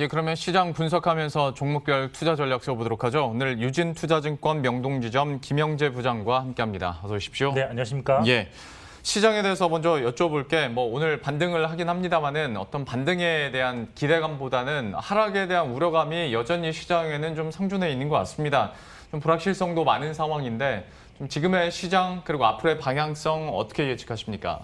예, 그러면 시장 분석하면서 종목별 투자 전략 세워보도록 하죠. 오늘 유진투자증권 명동지점 김영재 부장과 함께합니다. 어서 오십시오. 네, 안녕하십니까? 예, 시장에 대해서 먼저 여쭤볼게. 오늘 반등을 하긴 합니다만은 어떤 반등에 대한 기대감보다는 하락에 대한 우려감이 여전히 시장에는 좀 상존해 있는 것 같습니다. 좀 불확실성도 많은 상황인데 좀 지금의 시장 그리고 앞으로의 방향성 어떻게 예측하십니까?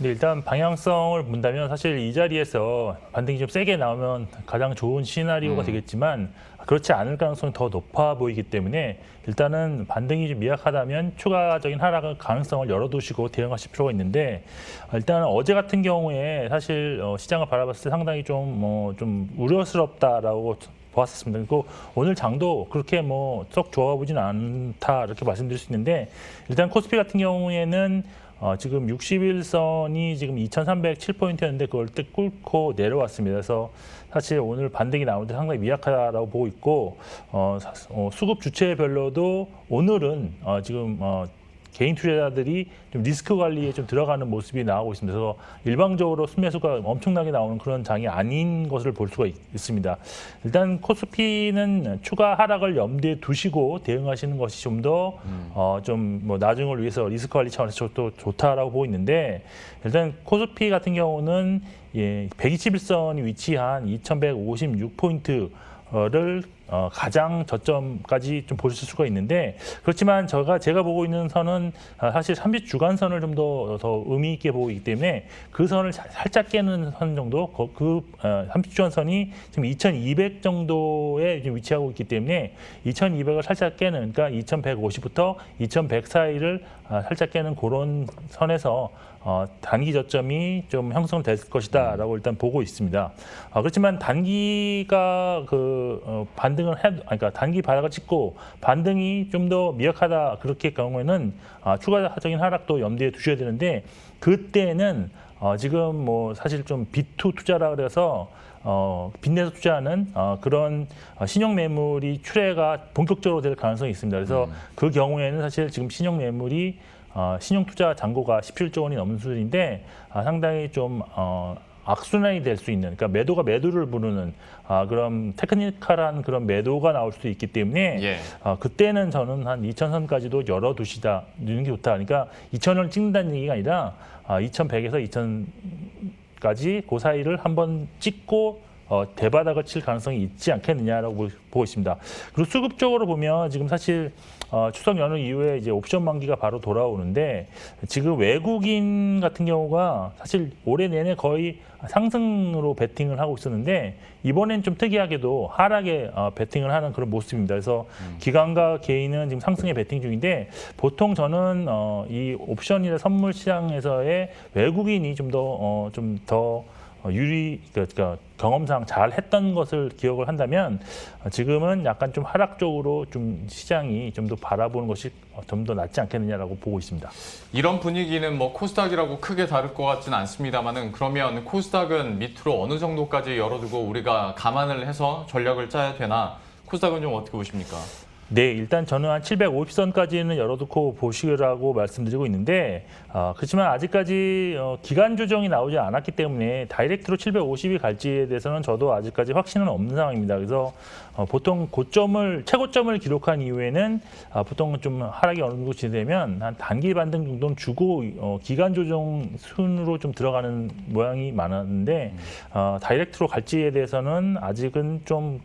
네, 일단 방향성을 본다면 사실 이 자리에서 반등이 좀 세게 나오면 가장 좋은 시나리오가 되겠지만 그렇지 않을 가능성이 더 높아 보이기 때문에 일단은 반등이 좀 미약하다면 추가적인 하락 가능성을 열어두시고 대응하실 필요가 있는데 일단 어제 같은 경우에 사실 시장을 바라봤을 때 상당히 좀 우려스럽다라고 보았습니다. 그리고 오늘 장도 그렇게 썩 좋아 보진 않다 이렇게 말씀드릴 수 있는데 일단 코스피 같은 경우에는 지금 60일선이 지금 2,307포인트였는데 그걸 뚫고 내려왔습니다. 그래서 사실 오늘 반등이 나오는데 상당히 미약하다고 보고 있고 수급 주체별로도 오늘은 지금 개인 투자자들이 좀 리스크 관리에 좀 들어가는 모습이 나오고 있습니다. 그래서 일방적으로 순매수가 엄청나게 나오는 그런 장이 아닌 것을 볼 수가 있습니다. 일단 코스피는 추가 하락을 염두에 두시고 대응하시는 것이 좀 더 나중을 위해서 리스크 관리 차원에서 또 좋다라고 보고 있는데 일단 코스피 같은 경우는 121선이 위치한 2,156포인트를 가장 저점까지 좀 보실 수가 있는데 그렇지만 제가 보고 있는 선은 사실 30주간선을 좀 더 의미 있게 보고 있기 때문에 그 선을 살짝 깨는 선 정도 그 30주간선이 지금 2,200 정도에 지금 위치하고 있기 때문에 2,200을 살짝 깨는 그러니까 2,150부터 2,100 사이를 살짝 깨는 그런 선에서 단기 저점이 좀 형성될 것이다라고 일단 보고 있습니다. 그렇지만 단기가 그러니까 단기 바닥을 찍고 반등이 좀 더 미약하다 그렇게 경우에는 추가적인 하락도 염두에 두셔야 되는데 그때는 지금 사실 좀 B2 투자라 그래서 빚내서 투자하는 그런 신용 매물이 출회가 본격적으로 될 가능성이 있습니다. 그래서 그 경우에는 사실 지금 신용 매물이 신용 투자 잔고가 17조 원이 넘는 수준인데 상당히 좀 악순환이 될 수 있는, 그러니까 매도가 매도를 부르는 그런 테크니컬한 그런 매도가 나올 수도 있기 때문에 그때는 저는 한 2,000선까지도 열어두시다 두는 게 좋다. 그러니까 2,000원을 찍는다는 얘기가 아니라 2,100에서 2,000까지 그 사이를 한번 찍고 대바닥을 칠 가능성이 있지 않겠느냐라고 보고 있습니다. 그리고 수급적으로 보면 지금 사실 추석 연휴 이후에 이제 옵션 만기가 바로 돌아오는데 지금 외국인 같은 경우가 사실 올해 내내 거의 상승으로 베팅을 하고 있었는데 이번엔 좀 특이하게도 하락에 베팅을 하는 그런 모습입니다. 그래서 기관과 개인은 지금 상승에 베팅 중인데 보통 저는 이 옵션이나 선물 시장에서의 외국인이 좀 더 그러니까 경험상 잘 했던 것을 기억을 한다면 지금은 약간 좀 하락 쪽으로 좀 시장이 좀 더 바라보는 것이 좀 더 낫지 않겠느냐라고 보고 있습니다. 이런 분위기는 코스닥이라고 크게 다를 것 같지는 않습니다만은 그러면 코스닥은 밑으로 어느 정도까지 열어두고 우리가 감안을 해서 전략을 짜야 되나? 코스닥은 좀 어떻게 보십니까? 네, 일단 저는 한 750선까지는 열어두고 보시라고 말씀드리고 있는데 그렇지만 아직까지 기간 조정이 나오지 않았기 때문에 다이렉트로 750이 갈지에 대해서는 저도 아직까지 확신은 없는 상황입니다. 그래서 보통 최고점을 기록한 이후에는 보통 좀 하락이 어느 정도 진행되면 한 단기 반등 정도는 주고 기간 조정 순으로 좀 들어가는 모양이 많았는데 다이렉트로 갈지에 대해서는 아직은 좀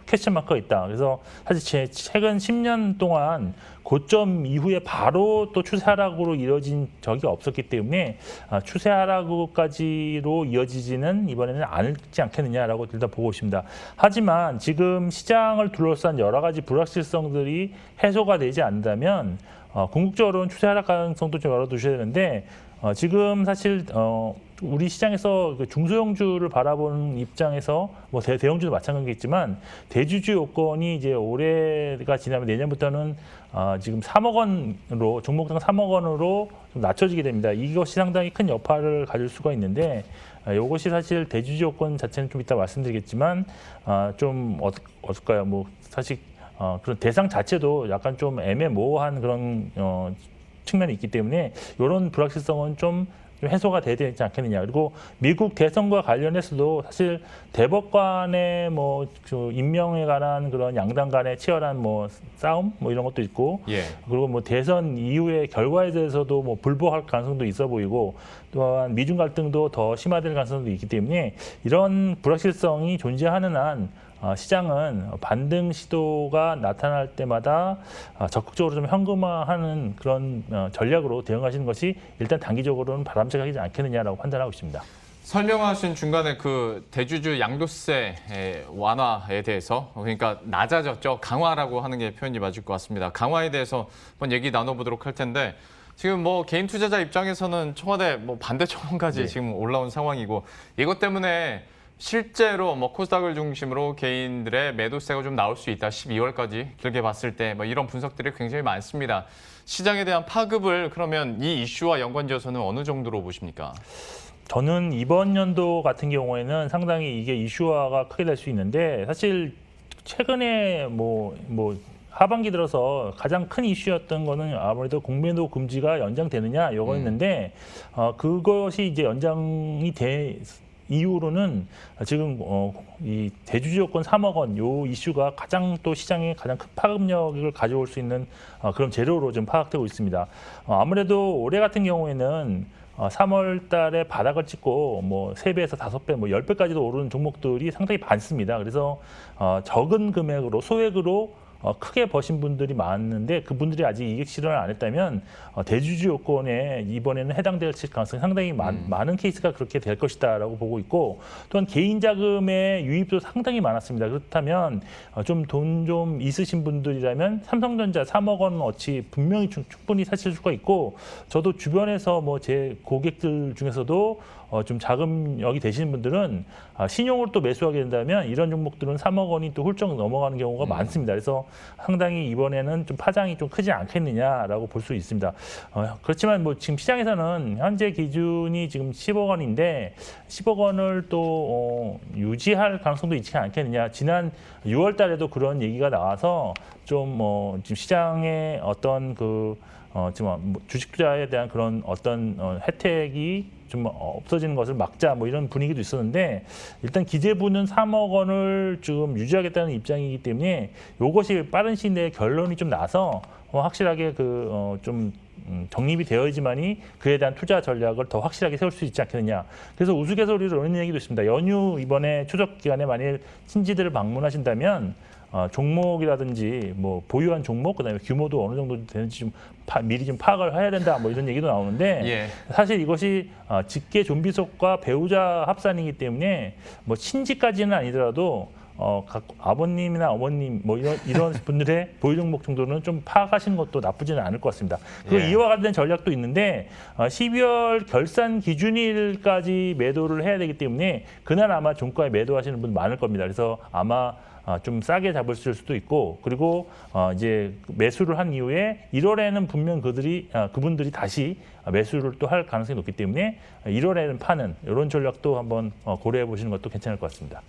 퀘스천 마크가 있다. 그래서 사실 최근 10년 동안 고점 이후에 바로 또 추세 하락으로 이어진 적이 없었기 때문에 추세 하락까지로 이어지지는 이번에는 않지 않겠느냐라고 일단 보고 있습니다. 하지만 지금 시장을 둘러싼 여러 가지 불확실성들이 해소가 되지 않는다면 궁극적으로는 추세 하락 가능성도 좀 열어두셔야 되는데 지금 사실 우리 시장에서 중소형주를 바라보는 입장에서 대형주도 마찬가지겠지만 대주주 요건이 이제 올해가 지나면 내년부터는 지금 3억 원으로 종목당 3억 원으로 좀 낮춰지게 됩니다. 이것이 상당히 큰 여파를 가질 수가 있는데 이것이 사실 대주주 요건 자체는 좀 이따 말씀드리겠지만 좀 어떨까요? 사실 그런 대상 자체도 약간 좀 애매모호한 그런 측면이 있기 때문에 이런 불확실성은 좀 좀 해소가 돼야 되지 않겠느냐. 그리고 미국 대선과 관련해서도 사실 대법관의 그 임명에 관한 그런 양당 간의 치열한 싸움 이런 것도 있고, 예. 그리고 대선 이후의 결과에 대해서도 불복할 가능성도 있어 보이고, 또한 미중 갈등도 더 심화될 가능성도 있기 때문에 이런 불확실성이 존재하는 한 시장은 반등 시도가 나타날 때마다 적극적으로 좀 현금화하는 그런 전략으로 대응하시는 것이 일단 단기적으로는 바람직하지 않겠느냐라고 판단하고 있습니다. 설명하신 중간에 그 대주주 양도세 완화에 대해서, 그러니까 낮아졌죠. 강화라고 하는 게 표현이 맞을 것 같습니다. 강화에 대해서 한번 얘기 나눠보도록 할 텐데, 지금 개인 투자자 입장에서는 청와대 반대 청원까지 네. 지금 올라온 상황이고, 이것 때문에 실제로 코스닥을 중심으로 개인들의 매도세가 좀 나올 수 있다. 12월까지 길게 봤을 때 이런 분석들이 굉장히 많습니다. 시장에 대한 파급을 그러면 이 이슈와 연관지어서는 어느 정도로 보십니까? 저는 이번 연도 같은 경우에는 상당히 이게 이슈화가 크게 될 수 있는데, 사실 최근에 하반기 들어서 가장 큰 이슈였던 거는 아무래도 공매도 금지가 연장되느냐 이거였는데, 그것이 이제 연장이 이후로는 지금 이 대주주 요건 3억 원 요 이슈가 가장 또 시장에 가장 큰 파급력을 가져올 수 있는 그런 재료로 좀 파악되고 있습니다. 아무래도 올해 같은 경우에는 3월 달에 바닥을 찍고 3배에서 5배, 10배까지도 오르는 종목들이 상당히 많습니다. 그래서 적은 금액으로 소액으로 크게 버신 분들이 많은데, 그분들이 아직 이익 실현을 안 했다면 대주주 요건에 이번에는 해당될 가능성이 상당히 많은 케이스가 그렇게 될 것이다라고 보고 있고, 또한 개인 자금의 유입도 상당히 많았습니다. 그렇다면 좀 돈 좀 있으신 분들이라면 삼성전자 3억 원어치 분명히 충분히 사실 수가 있고, 저도 주변에서 제 고객들 중에서도 좀 자금력이 되시는 분들은 신용으로 또 매수하게 된다면 이런 종목들은 3억 원이 또 훌쩍 넘어가는 경우가 많습니다. 그래서 상당히 이번에는 좀 파장이 좀 크지 않겠느냐라고 볼 수 있습니다. 그렇지만 지금 시장에서는 현재 기준이 지금 10억 원인데 10억 원을 또 유지할 가능성도 있지 않겠느냐. 지난 6월 달에도 그런 얘기가 나와서 좀 지금 시장의 어떤 지금 주식 투자에 대한 그런 어떤 혜택이 좀 없어지는 것을 막자 이런 분위기도 있었는데, 일단 기재부는 3억 원을 지금 유지하겠다는 입장이기 때문에 이것이 빠른 시일 내에 결론이 좀 나서 확실하게 좀 정립이 되어야지만이 그에 대한 투자 전략을 더 확실하게 세울 수 있지 않겠느냐. 그래서 우스갯소리로 이런 얘기도 있습니다. 연휴 이번에 추석 기간에 만일 친지들을 방문하신다면 종목이라든지 보유한 종목, 그다음에 규모도 어느 정도 되는지 좀 미리 좀 파악을 해야 된다 이런 얘기도 나오는데, 예. 사실 사실 이것이 직계 좀비속과 배우자 합산이기 때문에 친지까지는 아니더라도 각 아버님이나 어머님 이런 분들의 보유 종목 정도는 좀 파악하시는 것도 나쁘지는 않을 것 같습니다. 그리고 예. 이와 관련된 전략도 있는데 12월 결산 기준일까지 매도를 해야 되기 때문에 그날 아마 종가에 매도하시는 분 많을 겁니다. 그래서 아마 좀 싸게 잡을 수도 있고, 그리고 이제 매수를 한 이후에 1월에는 분명 그분들이 다시 매수를 또 할 가능성이 높기 때문에 1월에는 파는 이런 전략도 한번 고려해 보시는 것도 괜찮을 것 같습니다.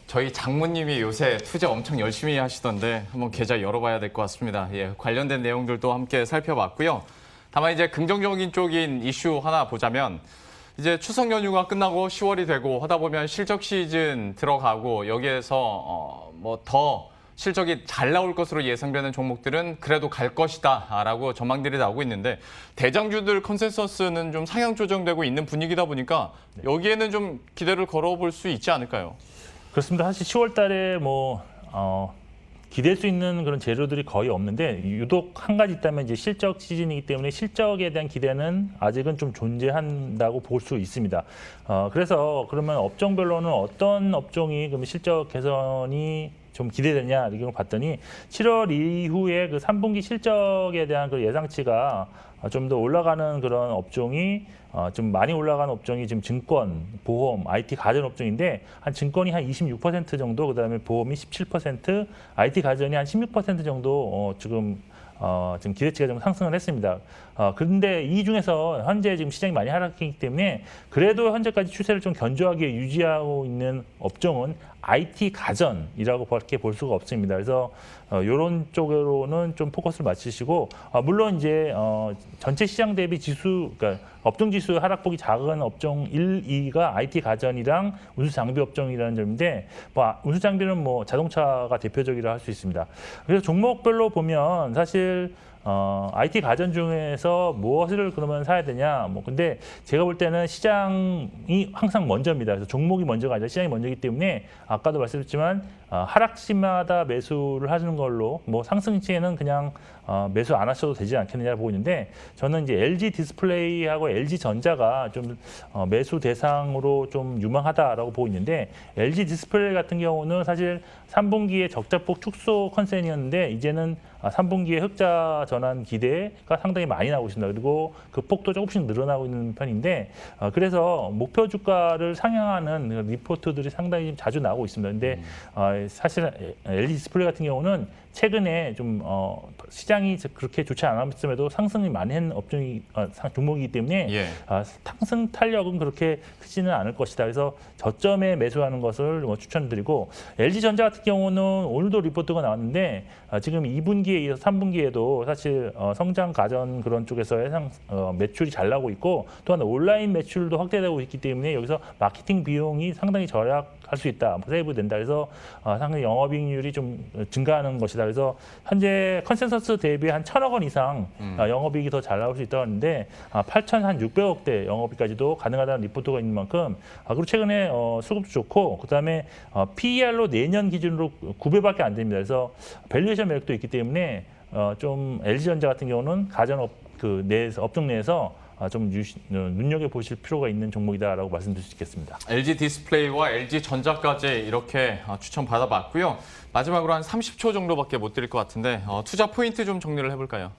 저희 장모님이 요새 투자 엄청 열심히 하시던데 한번 계좌 열어봐야 될 것 같습니다. 예, 관련된 내용들도 함께 살펴봤고요. 다만 이제 긍정적인 쪽인 이슈 하나 보자면, 이제 추석 연휴가 끝나고 10월이 되고 하다 보면 실적 시즌 들어가고, 여기에서 더 실적이 잘 나올 것으로 예상되는 종목들은 그래도 갈 것이다라고 전망들이 나오고 있는데, 대장주들 컨센서스는 좀 상향 조정되고 있는 분위기다 보니까 여기에는 좀 기대를 걸어볼 수 있지 않을까요? 그렇습니다. 사실 10월 달에 기댈 수 있는 그런 재료들이 거의 없는데, 유독 한 가지 있다면 이제 실적 시즌이기 때문에 실적에 대한 기대는 아직은 좀 존재한다고 볼 수 있습니다. 그래서 그러면 업종별로는 어떤 업종이 그럼 실적 개선이 좀 기대되냐 이걸 봤더니 7월 이후에 그 3분기 실적에 대한 그 예상치가 좀 더 올라가는 그런 업종이 좀 많이 올라가는 업종이 지금 증권, 보험, IT 가전 업종인데, 한 증권이 한 26% 정도, 그다음에 보험이 17%, IT 가전이 한 16% 정도 지금 기대치가 좀 상승을 했습니다. 그런데 이 중에서 현재 지금 시장이 많이 하락했기 때문에 그래도 현재까지 추세를 좀 견조하게 유지하고 있는 업종은 IT 가전이라고밖에 볼 수가 없습니다. 그래서 이런 쪽으로는 좀 포커스를 맞추시고 물론 이제 전체 시장 대비 지수, 그러니까 업종 지수 하락폭이 작은 업종 1, 2가 IT 가전이랑 운수 장비 업종이라는 점인데 운수 장비는 뭐 자동차가 대표적이라 할 수 있습니다. 그래서 종목별로 보면 사실 IT 가전 중에서 무엇을 그러면 사야 되냐? 뭐 근데 제가 볼 때는 시장이 항상 먼저입니다. 그래서 종목이 먼저가 아니라 시장이 먼저이기 때문에 아까도 말씀드렸지만 하락시마다 매수를 하시는 걸로 뭐 상승치에는 그냥 매수 안 하셔도 되지 않겠느냐 보고 있는데 저는 이제 LG 디스플레이하고 LG 전자가 좀 매수 대상으로 좀 유망하다라고 보고 있는데 LG 디스플레이 같은 경우는 사실 3분기에 적자폭 축소 컨센이었는데 이제는 3분기에 흑자 전환 기대가 상당히 많이 나오고 있습니다. 그리고 그 폭도 조금씩 늘어나고 있는 편인데 그래서 목표 주가를 상향하는 리포트들이 상당히 자주 나오고 있습니다. 근데 사실 LG 디스플레이 같은 경우는 최근에 좀 시장이 그렇게 좋지 않았음에도 상승이 많이 한 종목이기 때문에 상승 탄력은 그렇게 크지는 않을 것이다. 그래서 저점에 매수하는 것을 추천드리고 LG전자 같은 경우는 오늘도 리포트가 나왔는데 지금 2분기에 이어서 3분기에도 사실 성장 가전 그런 쪽에서의 매출이 잘 나오고 있고 또한 온라인 매출도 확대되고 있기 때문에 여기서 마케팅 비용이 상당히 절약할 수 있다. 세이브 된다. 그래서 상당히 영업이익률이 좀 증가하는 것이다. 그래서 현재 컨센서스 대비 한 1,000억 원 이상 영업이익이 더 잘 나올 수 있다고 하는데 8,600억대 영업이익까지도 가능하다는 리포트가 있는 만큼 그리고 최근에 수급도 좋고 그다음에 PER로 내년 기준으로 9배밖에 안 됩니다. 그래서 밸류에이션 매력도 있기 때문에 좀 LG전자 같은 경우는 가전 업종 내에서 좀 눈여겨보실 필요가 있는 종목이다라고 말씀드릴 수 있겠습니다. LG 디스플레이와 LG 전자까지 이렇게 추천받아봤고요. 마지막으로 한 30초 정도밖에 못 드릴 것 같은데 투자 포인트 좀 정리를 해볼까요?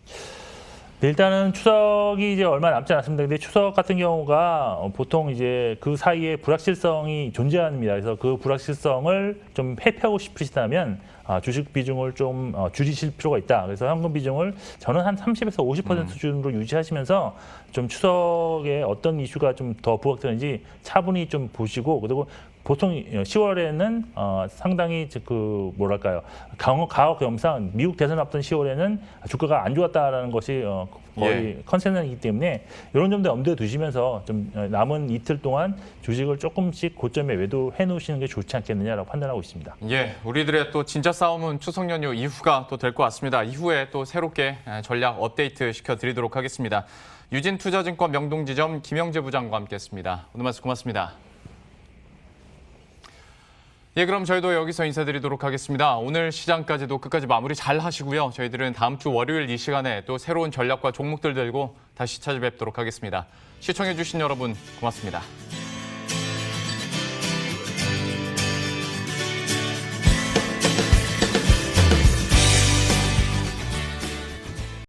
네, 일단은 추석이 이제 얼마 남지 않았습니다. 근데 추석 같은 경우가 보통 이제 그 사이에 불확실성이 존재합니다. 그래서 그 불확실성을 좀 회피하고 싶으시다면 주식 비중을 좀 줄이실 필요가 있다. 그래서 현금 비중을 저는 한 30에서 50% 수준으로 유지하시면서 좀 추석에 어떤 이슈가 좀 더 부각되는지 차분히 좀 보시고 그리고 보통 10월에는 상당히 뭐랄까요 가업 겸상 미국 대선 앞둔 10월에는 주가가 안 좋았다라는 것이 거의 컨센서스이기 때문에 이런 점도 염두에 두시면서 좀 남은 이틀 동안 주식을 조금씩 고점에 매도해 놓으시는 게 좋지 않겠느냐라고 판단하고 있습니다. 예, 우리들의 또 진짜 싸움은 추석 연휴 이후가 또 될 것 같습니다. 이후에 또 새롭게 전략 업데이트 시켜드리도록 하겠습니다. 유진투자증권 명동지점 김영재 부장과 함께했습니다. 오늘 말씀 고맙습니다. 예, 그럼 저희도 여기서 인사드리도록 하겠습니다. 오늘 시장까지도 끝까지 마무리 잘 하시고요. 저희들은 다음 주 월요일 이 시간에 또 새로운 전략과 종목들 들고 다시 찾아뵙도록 하겠습니다. 시청해주신 여러분 고맙습니다.